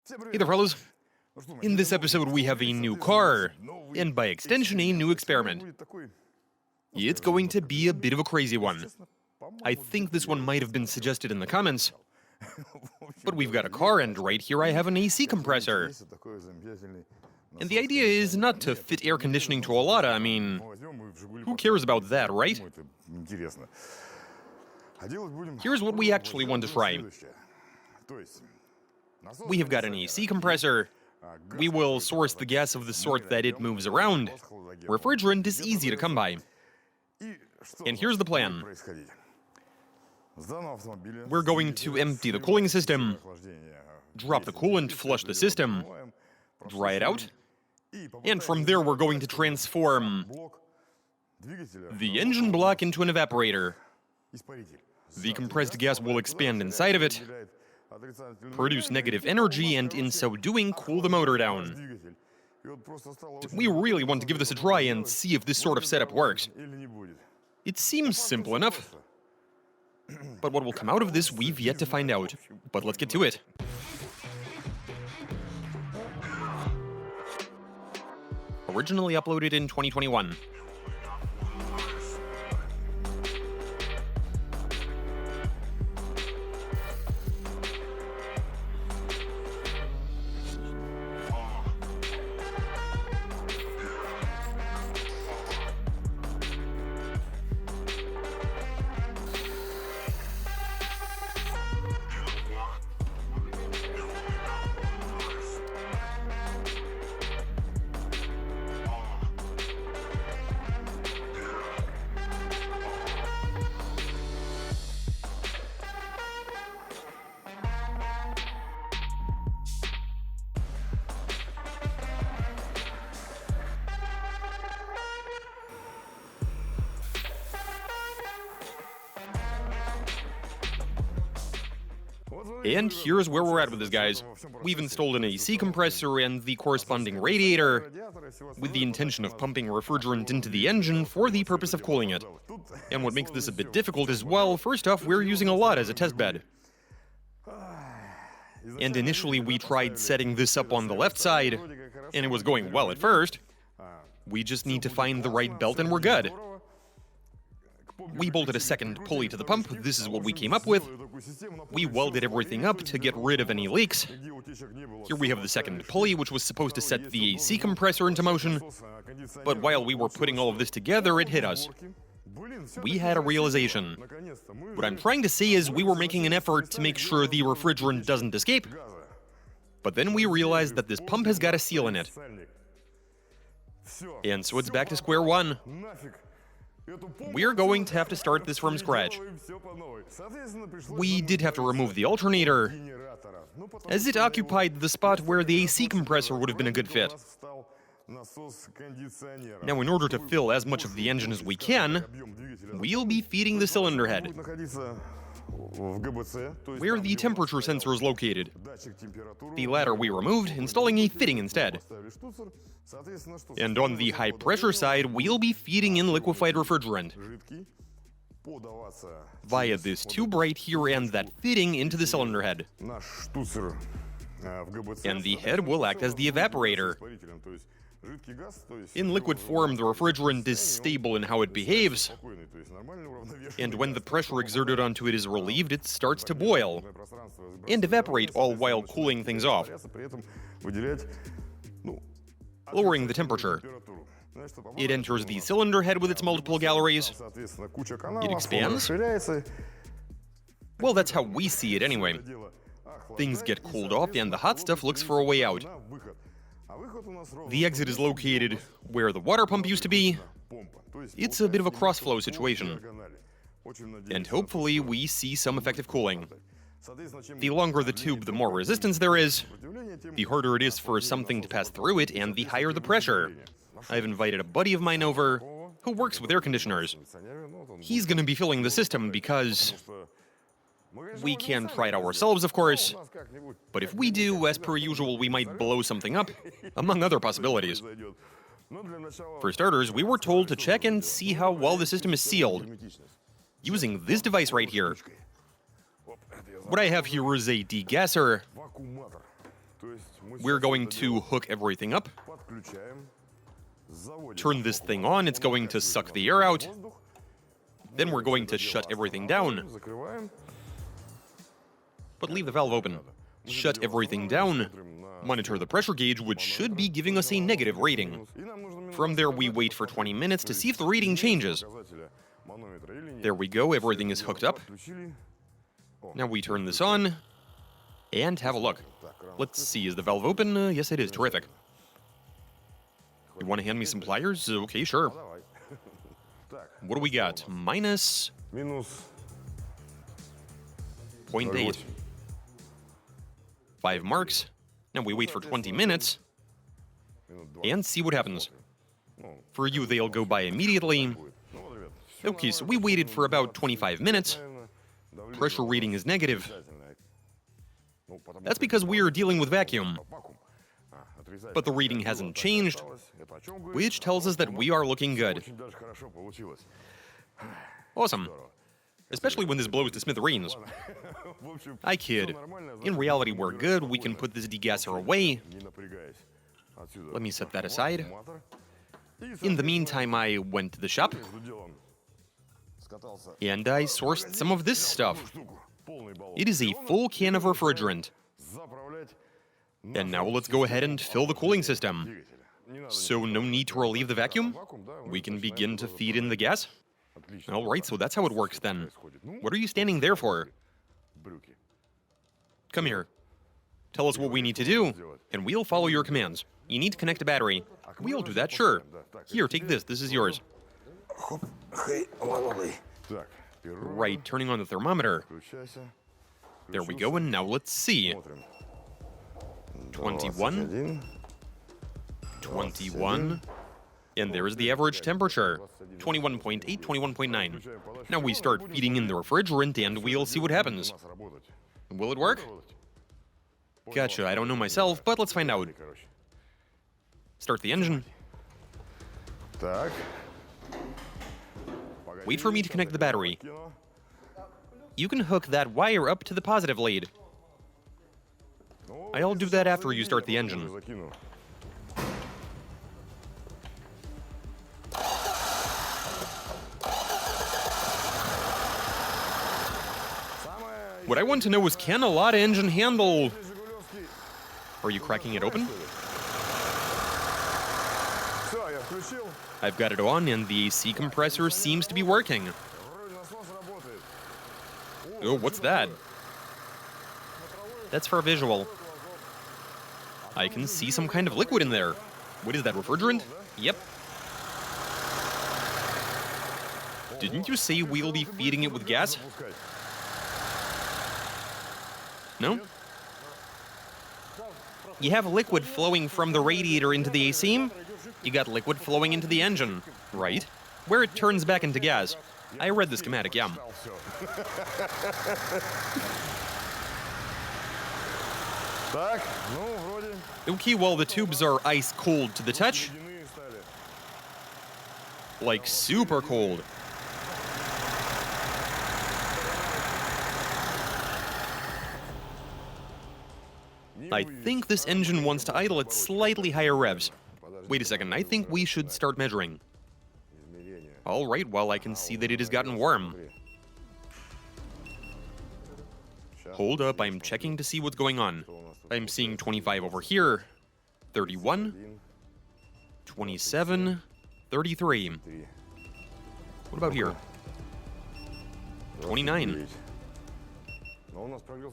Hey there, fellas. In this episode, we have a new car, and by extension, a new experiment. It's going to be a bit of a crazy one. I think this one might have been suggested in the comments. But we've got a car, and right here I have an AC compressor. And the idea is not to fit air conditioning to a Lada. I mean, who cares about that, right? Here's what we actually want to try. We have got an AC compressor. We will source the gas of the sort that it moves around. Refrigerant is easy to come by. And here's the plan. We're going to empty the cooling system, drop the coolant, flush the system, dry it out, and from there we're going to transform the engine block into an evaporator. The compressed gas will expand inside of it, produce negative energy, and in so doing, cool the motor down. We really want to give this a try and see if this sort of setup works. It seems simple enough. But what will come out of this, we've yet to find out. But let's get to it. Originally uploaded in 2021. And here's where we're at with this, guys. We've installed an AC compressor and the corresponding radiator, with the intention of pumping refrigerant into the engine for the purpose of cooling it. And what makes this a bit difficult is, well, first off, we're using a Lada as a test bed. And initially we tried setting this up on the left side, and it was going well at first. We just need to find the right belt and we're good. We bolted a second pulley to the pump. This is what we came up with. We welded everything up to get rid of any leaks. Here we have the second pulley, which was supposed to set the AC compressor into motion. But while we were putting all of this together, it hit us. We had a realization. What I'm trying to say is we were making an effort to make sure the refrigerant doesn't escape. But then we realized that this pump has got a seal in it. And so it's back to square one. We're going to have to start this from scratch. We did have to remove the alternator, as it occupied the spot where the AC compressor would have been a good fit. Now, in order to fill as much of the engine as we can, we'll be feeding the cylinder head, where the temperature sensor is located. The latter we removed, installing a fitting instead. And on the high-pressure side, we'll be feeding in liquefied refrigerant via this tube right here and that fitting into the cylinder head. And the head will act as the evaporator. In liquid form, the refrigerant is stable in how it behaves, and when the pressure exerted onto it is relieved, it starts to boil and evaporate, all while cooling things off, lowering the temperature. It enters the cylinder head with its multiple galleries. It expands. Well, that's how we see it anyway. Things get cooled off and the hot stuff looks for a way out. The exit is located where the water pump used to be. It's a bit of a cross-flow situation. And hopefully we see some effective cooling. The longer the tube, the more resistance there is, the harder it is for something to pass through it, and the higher the pressure. I've invited a buddy of mine over who works with air conditioners. He's going to be filling the system because we can try it ourselves, of course, but if we do, as per usual, we might blow something up, among other possibilities. For starters, we were told to check and see how well the system is sealed, using this device right here. What I have here is a degasser, We're going to hook everything up, turn this thing on, it's going to suck the air out, then we're going to shut everything down. But leave the valve open. Shut everything down, monitor the pressure gauge, which should be giving us a negative reading. From there, we wait for 20 minutes to see if the reading changes. There we go, everything is hooked up. Now we turn this on, and have a look. Let's see, is the valve open? Yes, it is. Terrific. You want to hand me some pliers? Okay, sure. What do we got? Minus 0.8. 5 marks. Now we wait for 20 minutes and see what happens. For you, they'll go by immediately. Okay, so we waited for about 25 minutes. Pressure reading is negative. That's because we are dealing with vacuum. But the reading hasn't changed, which tells us that we are looking good. Awesome. Especially when this blows to smithereens. I kid. In reality, we're good. We can put this degasser away. Let me set that aside. In the meantime, I went to the shop, and I sourced some of this stuff. It is a full can of refrigerant. And now let's go ahead and fill the cooling system. So no need to relieve the vacuum? We can begin to feed in the gas? Alright, so that's how it works then. What are you standing there for? Come here. Tell us what we need to do, and we'll follow your commands. You need to connect a battery. We'll do that, sure. Here, take this. This is yours. Right, turning on the thermometer. There we go, and now let's see. 21. 21. And there's the average temperature. 21.8, 21.9. Now we start feeding in the refrigerant, and we'll see what happens. Will it work? Gotcha, I don't know myself, but let's find out. Start the engine. Wait for me to connect the battery. You can hook that wire up to the positive lead. I'll do that after you start the engine. What I want to know is, can a Lada engine handle... Are you cracking it open? I've got it on, and the AC compressor seems to be working. Oh, what's that? That's for visual. I can see some kind of liquid in there. What is that, refrigerant? Yep. Didn't you say we'll be feeding it with gas? No? You have liquid flowing from the radiator into the AC. You got liquid flowing into the engine, right? Where it turns back into gas. I read the schematic, yeah. Okay, well, the tubes are ice cold to the touch. Like super cold. I think this engine wants to idle at slightly higher revs. Wait a second, I think we should start measuring. Alright, well, I can see that it has gotten warm. Hold up, I'm checking to see what's going on. I'm seeing 25 over here, 31, 27, 33. What about here? 29.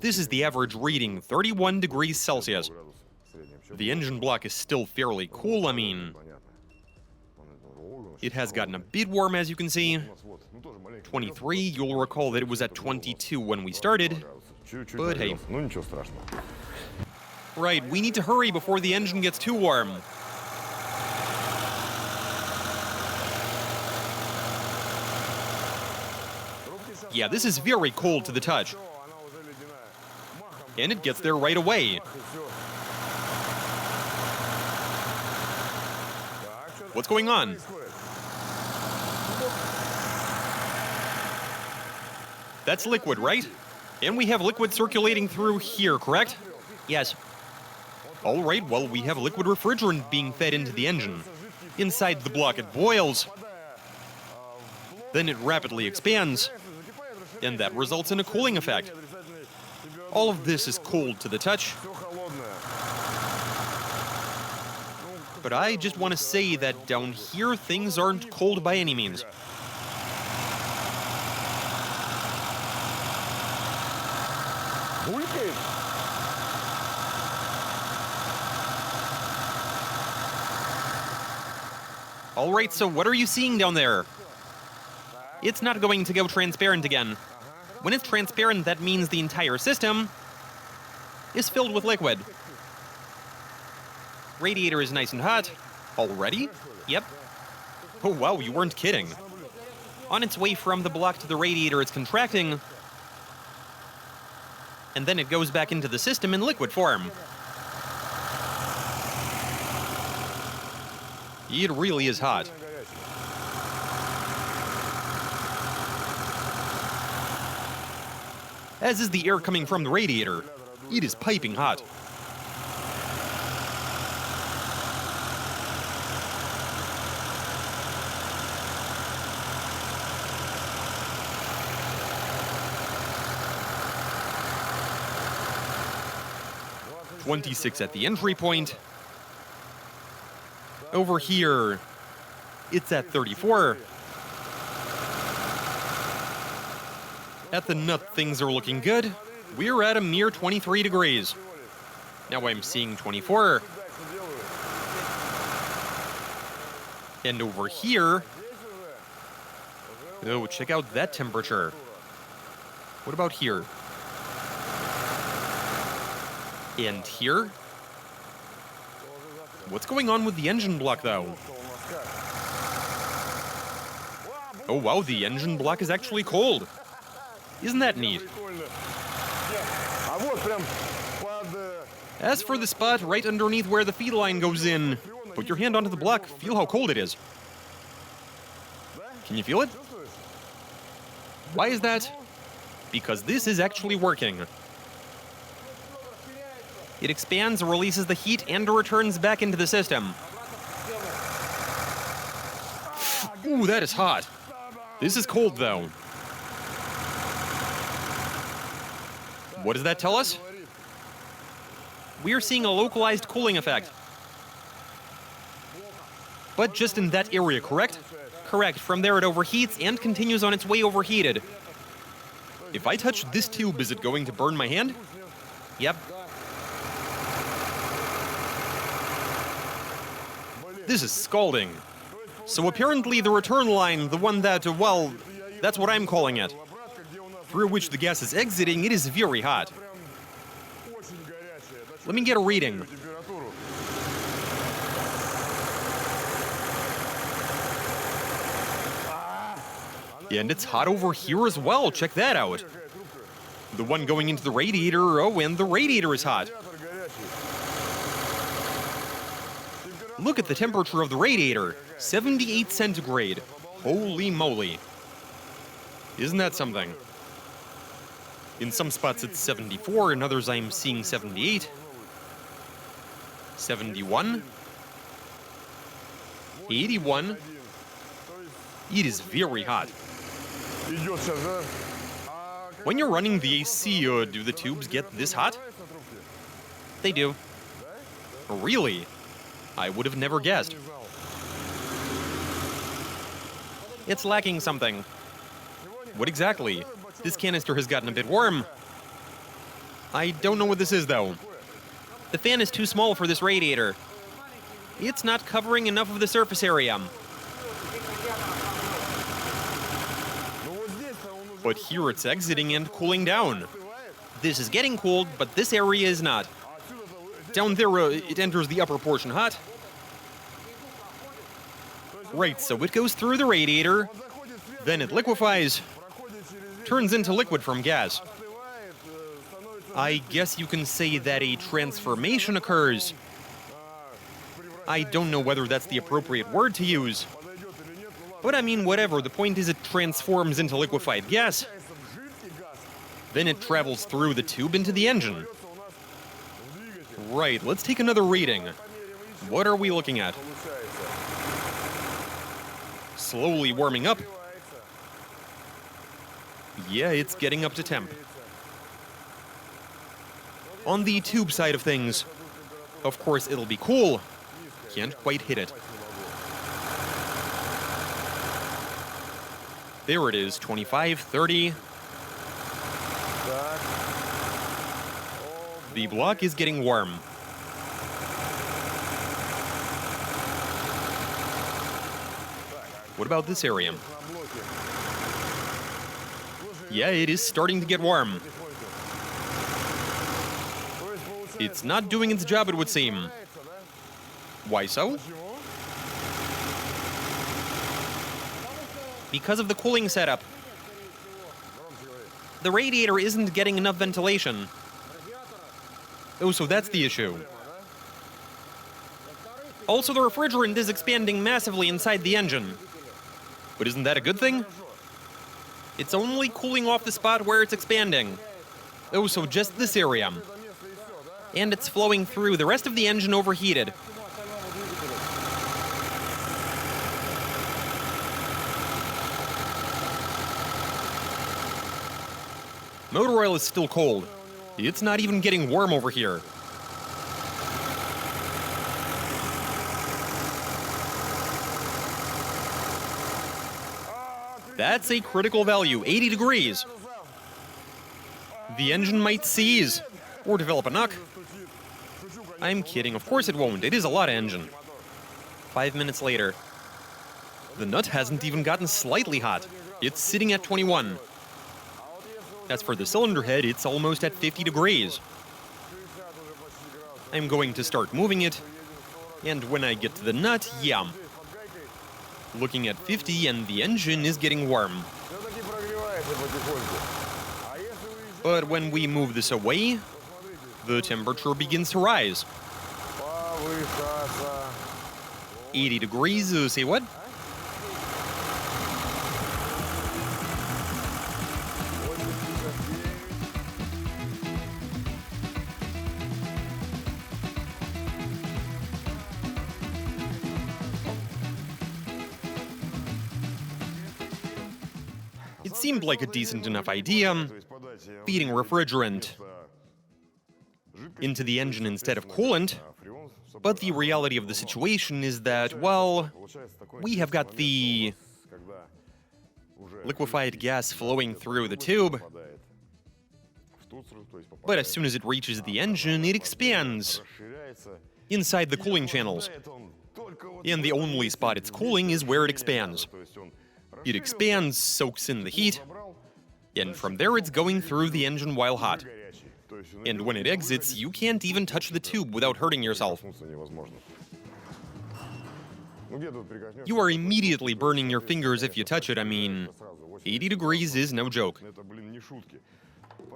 This is the average reading, 31 degrees Celsius. The engine block is still fairly cool, I mean. It has gotten a bit warm, as you can see. 23, you'll recall that it was at 22 when we started. But hey. Right, we need to hurry before the engine gets too warm. Yeah, this is very cold to the touch. And it gets there right away. What's going on? That's liquid, right? And we have liquid circulating through here, correct? Yes. Alright, well, we have liquid refrigerant being fed into the engine. Inside the block it boils, then it rapidly expands, and that results in a cooling effect. All of this is cold to the touch. But I just want to say that down here things aren't cold by any means. Alright, so what are you seeing down there? It's not going to go transparent again. When it's transparent, that means the entire system is filled with liquid. Radiator is nice and hot. Already? Yep. Oh wow, you weren't kidding. On its way from the block to the radiator, it's contracting, and then it goes back into the system in liquid form. It really is hot. As is the air coming from the radiator. It is piping hot. .26 at the entry point. Over here, it's at 34. At the nut, things are looking good. We're at a mere 23 degrees. Now I'm seeing 24. And over here... Oh, check out that temperature. What about here? And here? What's going on with the engine block, though? Oh wow, the engine block is actually cold. Isn't that neat? As for the spot right underneath where the feed line goes in, put your hand onto the block, feel how cold it is. Can you feel it? Why is that? Because this is actually working. It expands, releases the heat, and returns back into the system. Ooh, that is hot. This is cold, though. What does that tell us? We are seeing a localized cooling effect. But just in that area, correct? Correct. From there it overheats and continues on its way overheated. If I touch this tube, is it going to burn my hand? Yep. This is scalding. So apparently the return line, the one that, well, that's what I'm calling it, through which the gas is exiting, it is very hot. Let me get a reading. And it's hot over here as well, check that out. The one going into the radiator, oh, and the radiator is hot. Look at the temperature of the radiator, 78 centigrade. Holy moly. Isn't that something? In some spots it's 74, in others I'm seeing 78. 71. 81. It is very hot. When you're running the AC, do the tubes get this hot? They do. Really? I would have never guessed. It's lacking something. What exactly? This canister has gotten a bit warm. I don't know what this is, though. The fan is too small for this radiator. It's not covering enough of the surface area. But here it's exiting and cooling down. This is getting cooled, but this area is not. Down there, it enters the upper portion hot. Right, so it goes through the radiator, then it liquefies, turns into liquid from gas. I guess you can say that a transformation occurs. I don't know whether that's the appropriate word to use. But I mean, whatever, the point is it transforms into liquefied gas. Then it travels through the tube into the engine. Right, let's take another reading. What are we looking at? Slowly warming up. Yeah, it's getting up to temp. On the tube side of things, of course it'll be cool. Can't quite hit it. There it is, 25, 30. The block is getting warm. What about this area? Yeah, it is starting to get warm. It's not doing its job, it would seem. Why so? Because of the cooling setup. The radiator isn't getting enough ventilation. Oh, so that's the issue. Also, the refrigerant is expanding massively inside the engine. But isn't that a good thing? It's only cooling off the spot where it's expanding. Oh, so just this area. And it's flowing through. The rest of the engine overheated. Motor oil is still cold. It's not even getting warm over here. That's a critical value, 80 degrees. The engine might seize or develop a knock. I'm kidding, of course it won't. It is a lot of engine. 5 minutes later. The nut hasn't even gotten slightly hot. It's sitting at 21. As for the cylinder head, it's almost at 50 degrees. I'm going to start moving it, and when I get to the nut, yeah. Looking at 50 and the engine is getting warm. But when we move this away, the temperature begins to rise. 80 degrees, say what? It seemed like a decent enough idea, feeding refrigerant into the engine instead of coolant, but the reality of the situation is that, well, we have got the liquefied gas flowing through the tube, but as soon as it reaches the engine, it expands inside the cooling channels. And the only spot it's cooling is where it expands. It expands, soaks in the heat, and from there it's going through the engine while hot. And when it exits, you can't even touch the tube without hurting yourself. You are immediately burning your fingers if you touch it. I mean, 80 degrees is no joke.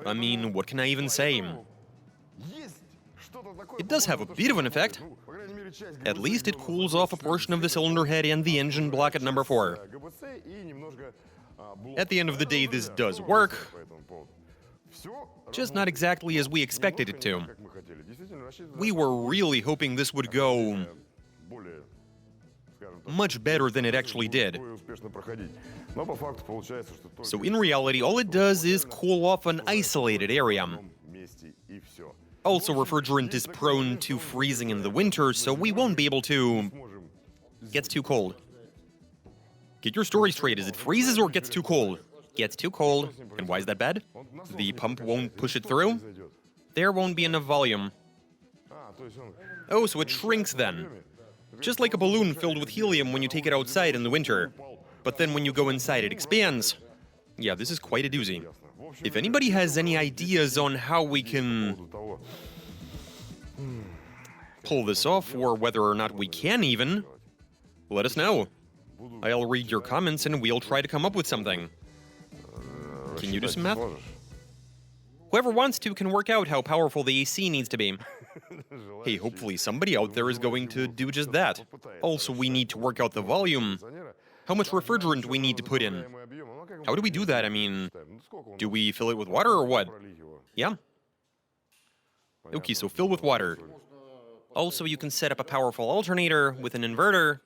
I mean, what can I even say? It does have a bit of an effect. At least it cools off a portion of the cylinder head and the engine block at number 4. At the end of the day, this does work, just not exactly as we expected it to. We were really hoping this would go much better than it actually did. So in reality, all it does is cool off an isolated area. Also, refrigerant is prone to freezing in the winter, so we won't be able to... Gets too cold. Get your story straight, is it freezes or gets too cold? Gets too cold. And why is that bad? The pump won't push it through? There won't be enough volume. Oh, so it shrinks then. Just like a balloon filled with helium when you take it outside in the winter. But then when you go inside, it expands. Yeah, this is quite a doozy. If anybody has any ideas on how we can pull this off, or whether or not we can even, let us know. I'll read your comments and we'll try to come up with something. Can you do some math? Whoever wants to can work out how powerful the AC needs to be. Hey, hopefully somebody out there is going to do just that. Also, we need to work out the volume. How much refrigerant we need to put in. How do we do that? I mean, do we fill it with water or what? Yeah? Okay, so fill with water. Also, you can set up a powerful alternator with an inverter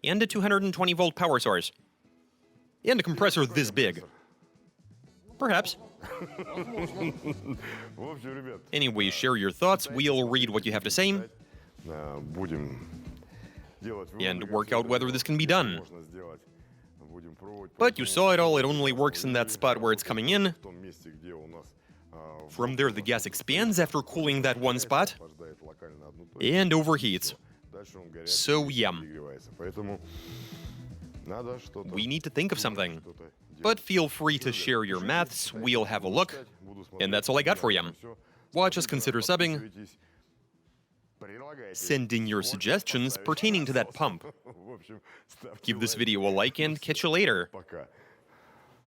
and a 220-volt power source. And a compressor this big. Perhaps. Anyway, share your thoughts, we'll read what you have to say, and work out whether this can be done. But you saw it all, it only works in that spot where it's coming in. From there, the gas expands after cooling that one spot, and overheats. So yeah. We need to think of something. But feel free to share your maths, we'll have a look. And that's all I got for you. Watch us consider subbing. Send in your suggestions pertaining to that pump. Give this video a like and catch you later.